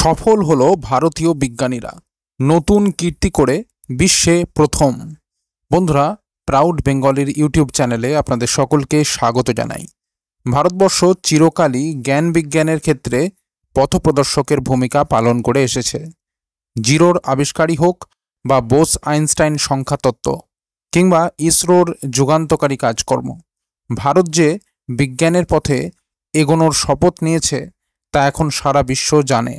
সফল হলো ভারতীয় বিজ্ঞানীরা, নতুন কীর্তি করে বিশ্বে প্রথম। বন্ধুরা, প্রাউড বেঙ্গলির ইউটিউব চ্যানেলে আপনাদের সকলকে স্বাগত জানাই। ভারতবর্ষ চিরকালই জ্ঞান বিজ্ঞানের ক্ষেত্রে পথপ্রদর্শকের ভূমিকা পালন করে এসেছে। জিরোর আবিষ্কারই হোক বা বোস আইনস্টাইন সংখ্যাতত্ত্ব কিংবা ইসরোর যুগান্তকারী কাজকর্ম, ভারত যে বিজ্ঞানের পথে এগোনোর শপথ নিয়েছে তা এখন সারা বিশ্ব জানে।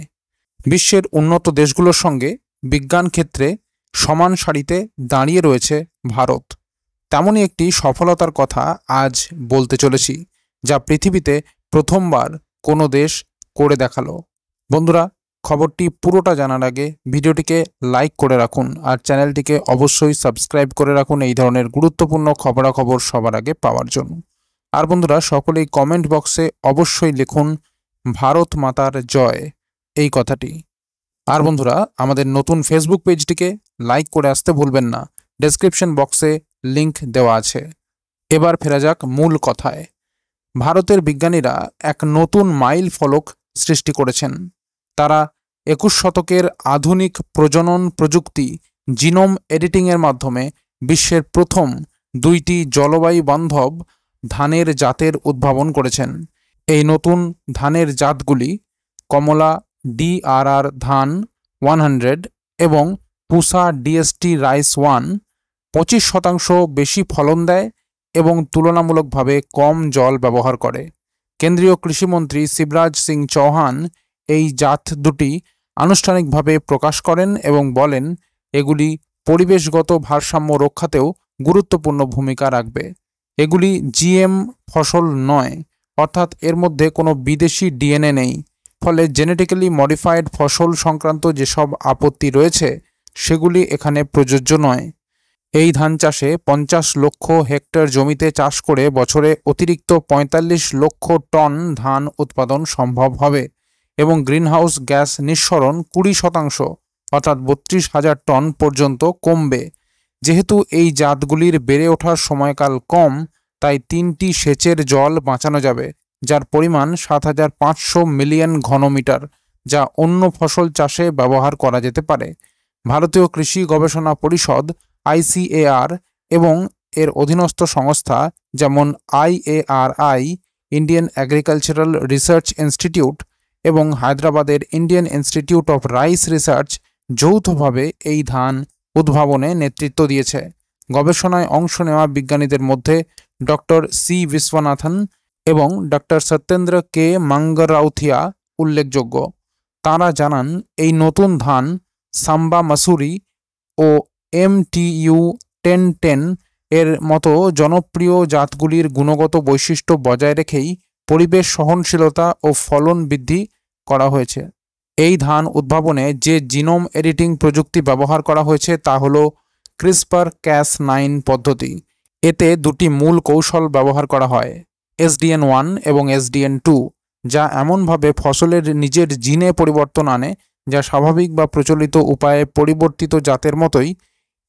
বিশ্বের উন্নত দেশগুলোর সঙ্গে বিজ্ঞান ক্ষেত্রে সমান সারিতে দাঁড়িয়ে রয়েছে ভারত। তেমনই একটি সফলতার কথা আজ বলতে চলেছি, যা পৃথিবীতে প্রথমবার কোনো দেশ করে দেখালো। বন্ধুরা, খবরটি পুরোটা জানার আগে ভিডিওটিকে লাইক করে রাখুন আর চ্যানেলটিকে অবশ্যই সাবস্ক্রাইব করে রাখুন এই ধরনের গুরুত্বপূর্ণ খবরাখবর সবার আগে পাওয়ার জন্য। আর বন্ধুরা, সকলেই কমেন্ট বক্সে অবশ্যই লিখুন ভারত মাতার জয় এই কথাটি। আর বন্ধুরা, আমাদের নতুন ফেসবুক পেজটিকে লাইক করে আসতে ভুলবেন না, ডেসক্রিপশন বক্সে লিংক দেওয়া আছে। এবার ফেরা যাক মূল কথায়। ভারতের বিজ্ঞানীরা এক নতুন মাইল ফলক সৃষ্টি করেছেন। তারা 21 শতকের আধুনিক প্রজনন প্রযুক্তি জিনোম এডিটিংয়ের মাধ্যমে বিশ্বের প্রথম 2টি জলবায়ু বান্ধব ধানের জাতের উদ্ভাবন করেছেন। এই নতুন ধানের জাতগুলি কমলা DRR ধান 100 এবং পুসা DST রাইস 1 25% বেশি ফলন দেয় এবং তুলনামূলকভাবে কম জল ব্যবহার করে। কেন্দ্রীয় কৃষিমন্ত্রী শিবরাজ সিং চৌহান এই জাত দুটি আনুষ্ঠানিকভাবে প্রকাশ করেন এবং বলেন এগুলি পরিবেশগত ভারসাম্য রক্ষাতেও গুরুত্বপূর্ণ ভূমিকা রাখবে। এগুলি GM ফসল নয়, অর্থাৎ এর মধ্যে কোনো বিদেশি DNA নেই, ফলে জেনেটিক্যালি মডিফাইড ফসল সংক্রান্ত যেসব আপত্তি রয়েছে সেগুলি এখানে প্রযোজ্য নয়। এই ধান চাষে 50 লক্ষ হেক্টর জমিতে চাষ করে বছরে অতিরিক্ত 45 লক্ষ টন ধান উৎপাদন সম্ভব হবে এবং গ্রিনহাউস গ্যাস নিঃসরণ 20% অর্থাৎ 32,000 টন পর্যন্ত কমবে। যেহেতু এই জাতগুলির বেড়ে ওঠার সময়কাল কম, তাই 3টি সেচের জল বাঁচানো যাবে, যার পরিমাণ 7,500 মিলিয়ন ঘনমিটার, যা অন্য ফসল চাষে ব্যবহার করা যেতে পারে। ভারতীয় কৃষি গবেষণা পরিষদ ICAR এবং এর অধীনস্থ সংস্থা যেমন IARI Indian agricultural research institute এবং হায়দ্রাবাদের Indian institute of rice research যৌথভাবে এই ধান উদ্ভাবনে নেতৃত্ব দিয়েছে। গবেষণায় অংশ নেওয়া বিজ্ঞানীদের মধ্যে ডক্টর C বিশ্বনাথন এবং ডক্টর সত্যেন্দ্র K মাঙ্গরাউথিয়া উল্লেখযোগ্য। তাঁরা জানান এই নতুন ধান সাম্বা মাসুরি ও MTU 1010 এর মতো জনপ্রিয় জাতগুলির গুণগত বৈশিষ্ট্য বজায় রেখেই পরিবেশ সহনশীলতা ও ফলন বৃদ্ধি করা হয়েছে। এই ধান উদ্ভাবনে যে জিনোম এডিটিং প্রযুক্তি ব্যবহার করা হয়েছে তা হল CRISPR-Cas9 পদ্ধতি। এতে দুটি মূল কৌশল ব্যবহার করা হয়, SDN1 এবং SDN2, যা এমনভাবে ফসলের নিজের জিনে পরিবর্তন আনে যা স্বাভাবিক বা প্রচলিত উপায়ে পরিবর্তিত জাতের মতোই,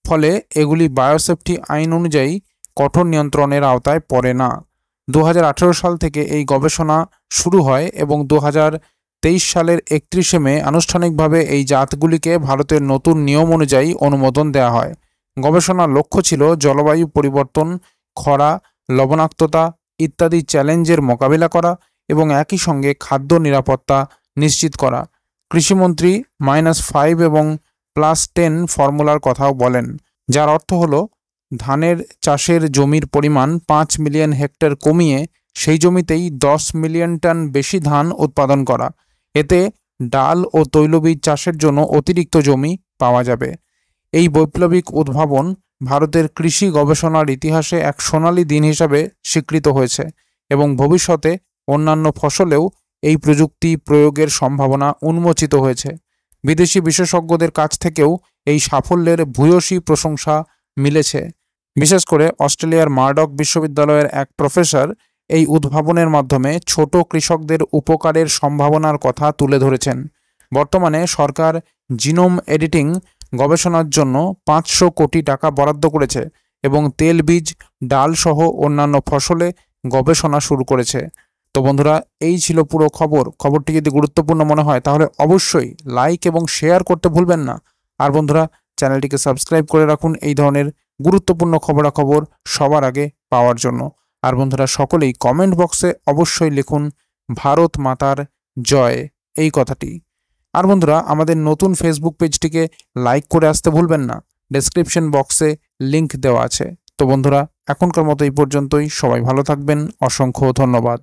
ফলে এগুলি বায়োসেফটি আইন অনুযায়ী কঠোর নিয়ন্ত্রণের আওতায় পড়ে না। 2018 সাল থেকে এই গবেষণা শুরু হয় এবং 2023 সালের 31 মে আনুষ্ঠানিকভাবে এই জাতগুলিকে ভারতের নতুন নিয়ম অনুযায়ী অনুমোদন দেওয়া হয়। গবেষণার লক্ষ্য ছিল জলবায়ু পরিবর্তন, খরা, লবণাক্ততা ইত্যাদি চ্যালেঞ্জের মোকাবিলা করা এবং একই সঙ্গে খাদ্য নিরাপত্তা নিশ্চিত করা। কৃষিমন্ত্রী -5 এবং +10 ফর্মুলার কথাও বলেন, যার অর্থ হল ধানের চাষের জমির পরিমাণ 5 মিলিয়ন হেক্টর কমিয়ে সেই জমিতেই 10 মিলিয়ন টন বেশি ধান উৎপাদন করা। এতে ডাল ও তৈলবীজ চাষের জন্য অতিরিক্ত জমি পাওয়া যাবে। এই বৈপ্লবিক উদ্ভাবন ভারতের কৃষি গবেষণার ইতিহাসে এক সোনালী দিন হিসাবে স্বীকৃত হয়েছে এবং ভবিষ্যতে অন্যান্য ফসলেও এই প্রযুক্তি প্রয়োগের সম্ভাবনা উন্মোচিত হয়েছে। বিদেশি বিশেষজ্ঞদের কাছ থেকেও এই সাফল্যের ভূয়সী প্রশংসা মিলেছে। বিশেষ করে অস্ট্রেলিয়ার মার্ডক বিশ্ববিদ্যালয়ের এক প্রফেসর এই উদ্ভাবনের মাধ্যমে ছোট কৃষকদের উপকারের সম্ভাবনার কথা তুলে ধরেছেন। বর্তমানে সরকার জিনোম এডিটিং গবেষণার জন্য 500 কোটি টাকা বরাদ্দ করেছে এবং তেলবীজ, ডাল সহ অন্যান্য ফসলে গবেষণা শুরু করেছে। তো বন্ধুরা, এই ছিল পুরো খবর। খবরটি যদি গুরুত্বপূর্ণ মনে হয় তাহলে অবশ্যই লাইক এবং শেয়ার করতে ভুলবেন না। আর বন্ধুরা, চ্যানেলটিকে সাবস্ক্রাইব করে রাখুন এই ধরনের গুরুত্বপূর্ণ খবরাখবর সবার আগে পাওয়ার জন্য। আর বন্ধুরা, সকলেই কমেন্ট বক্সে অবশ্যই লিখুন ভারত মাতার জয় এই কথাটি। আর বন্ধুরা, আমাদের নতুন ফেসবুক পেজটিকে লাইক করে আসতে ভুলবেন না। ডেসক্রিপশন বক্সে লিংক দেওয়া আছে। তো বন্ধুরা, এখনকার মতো এই পর্যন্তই। সবাই ভালো থাকবেন। অসংখ্য ধন্যবাদ।